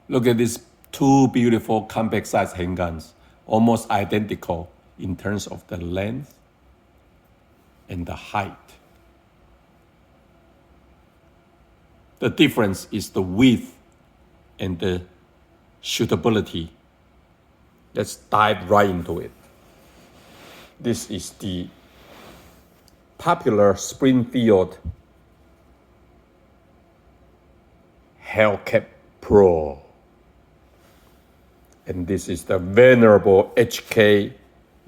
Look at these two beautiful compact size handguns, almost identical in terms of the length and the height. The difference is the width and the shootability. Let's dive right into it. This is the popular Springfield Hellcat Pro. And this is the venerable HK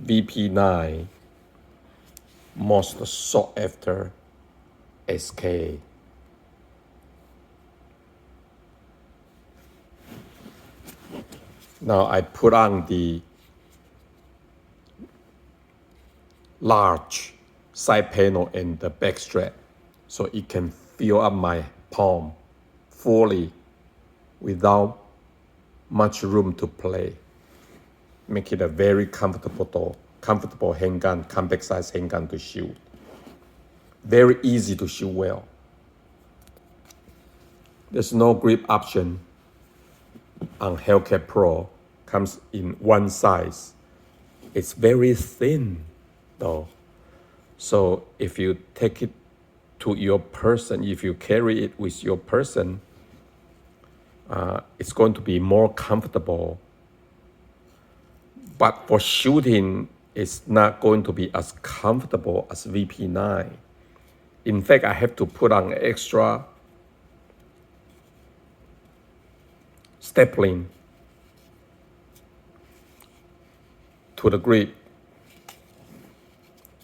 Vp9, most sought after SK. Now I put on the large side panel and the back strap so it can fill up my palm fully without much room to play. Make it a very comfortable handgun, compact size handgun to shoot. Very easy to shoot well. There's no grip option on Hellcat Pro. Comes in one size. It's very thin though. So if you take it to your person, if you carry it with your person, it's going to be more comfortable. But for shooting, it's not going to be as comfortable as Vp9. In fact, I have to put on extra stapling to the grip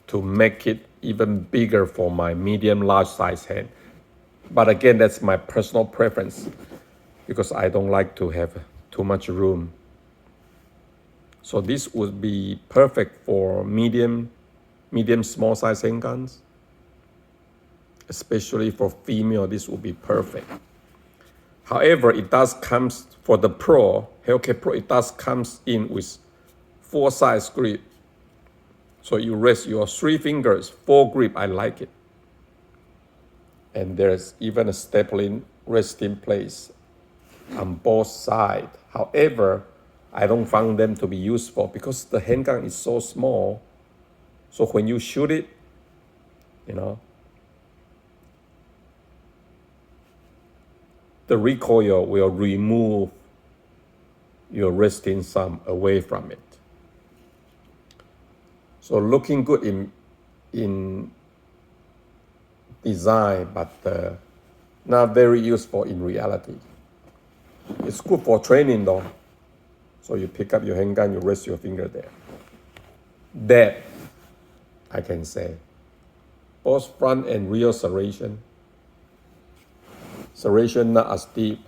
to make it even bigger for my medium large size hand. But again, that's my personal preference because I don't like to have too much room. So this would be perfect for medium small size handguns. Especially for female, this would be perfect. However, it does comes for the Pro, Hellcat Pro, it does comes in with 4-size grip. So you rest your 3 fingers, 4 grip, I like it. And there's even a stapling resting place on both sides. However, I don't find them to be useful because the handgun is so small. So when you shoot it, the recoil will remove your resting thumb away from it. So looking good in design, but not very useful in reality. It's good for training though. So you pick up your handgun, you rest your finger there. That, I can say. Both front and rear serration. Serration not as deep.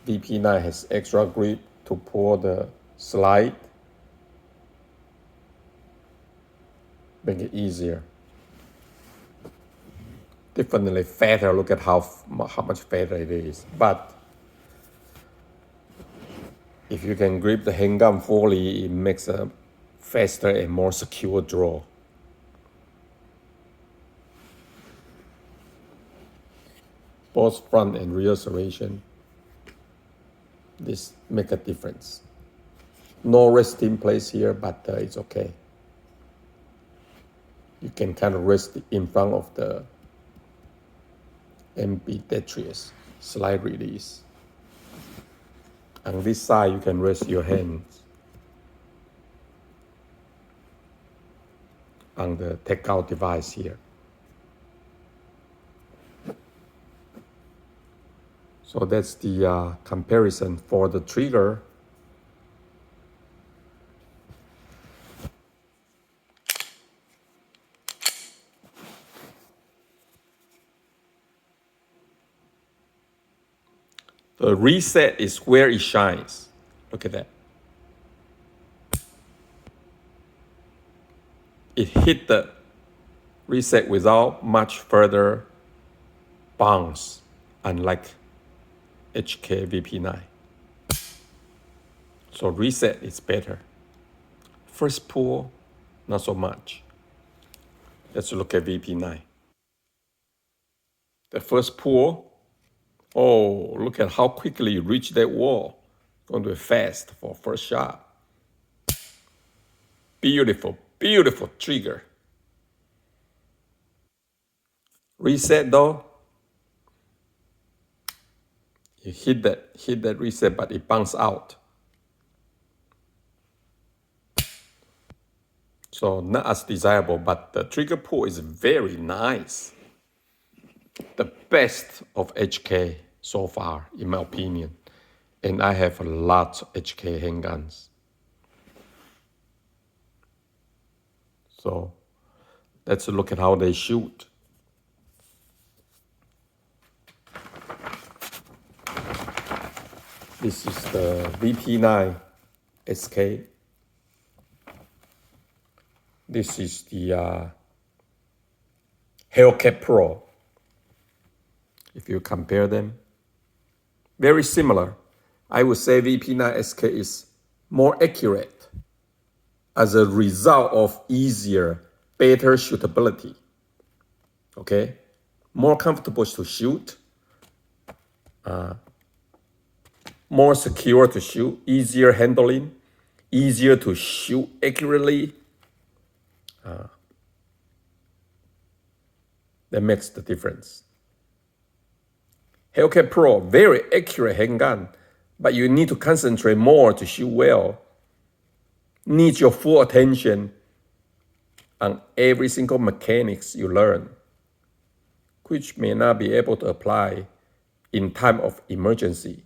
Vp9 has extra grip to pull the slide. Make it easier. Definitely fatter. Look at how much fatter it is. But if you can grip the handgun fully, it makes a faster and more secure draw. Both front and rear serration. This make a difference. No resting place here, but it's okay. You can kind of rest in front of the ambidextrous slide release. On this side, you can rest your hands on the takeout device here. So that's the comparison for the trigger. The reset is where it shines. Look at that. It hit the reset without much further bounce, unlike HK Vp9. So reset is better. First pull, not so much. Let's look at Vp9. The first pull, Oh, look at how quickly you reach that wall. Going to be fast for first shot. Beautiful, beautiful trigger. Reset though. You hit that reset, but it bounced out. So not as desirable, but the trigger pull is very nice. The best of HK so far, in my opinion. And I have a lot of HK handguns. So let's look at how they shoot. This is the Vp9 SK. This is the Hellcat Pro. If you compare them, very similar. I would say Vp9 SK is more accurate as a result of easier, better shootability. Okay, more comfortable to shoot, more secure to shoot, easier handling, easier to shoot accurately. That makes the difference. Hellcat Pro, very accurate handgun, but you need to concentrate more to shoot well. Needs your full attention on every single mechanics you learn, which may not be able to apply in time of emergency.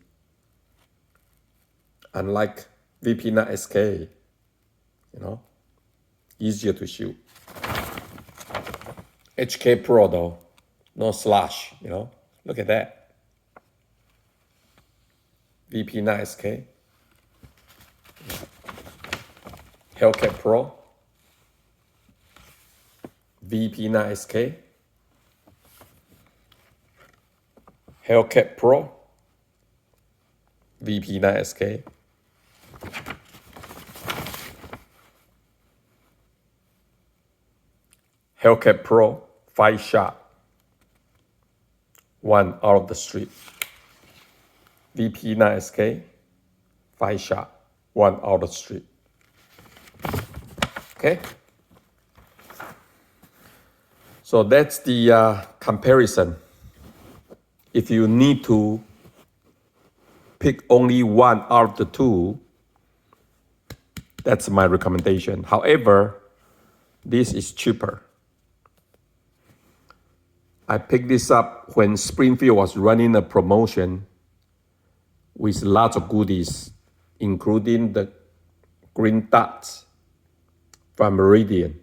Unlike Vp9 SK, easier to shoot. HK Pro though, no slash, look at that. Vp9 SK, Hellcat Pro, Vp9 SK, Hellcat Pro, Vp9 SK, Hellcat Pro, 5 shot, 1 out of the street. Vp9 SK, 5 shot, 1 out of the street. Okay? So that's the comparison. If you need to pick only one out of the two, that's my recommendation. However, this is cheaper. I picked this up when Springfield was running a promotion with lots of goodies, including the green dots from Meridian.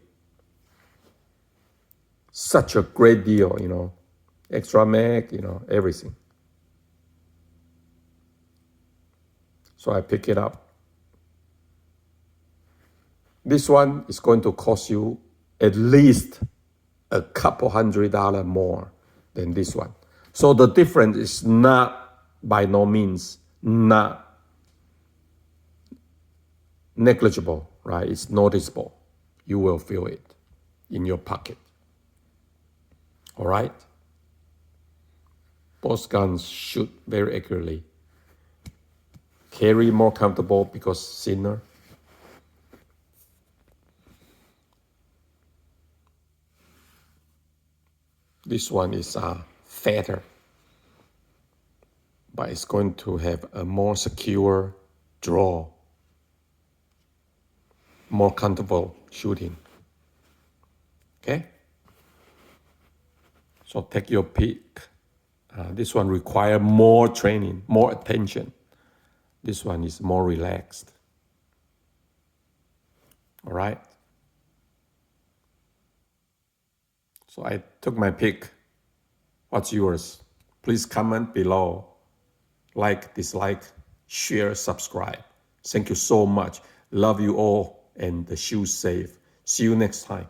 Such a great deal, extra mag, everything. So I pick it up. This one is going to cost you at least a couple $100 more than this one. So the difference is not, by no means, not negligible, right? It's noticeable. You will feel it in your pocket. All right? Both guns shoot very accurately. Carry more comfortable because thinner. This one is fatter, but it's going to have a more secure draw, more comfortable shooting. Okay? So take your pick. This one requires more training, more attention. This one is more relaxed. All right? So I took my pick. What's yours? Please comment below. Like, dislike, share, subscribe. Thank you so much. Love you all and the shoes safe. See you next time.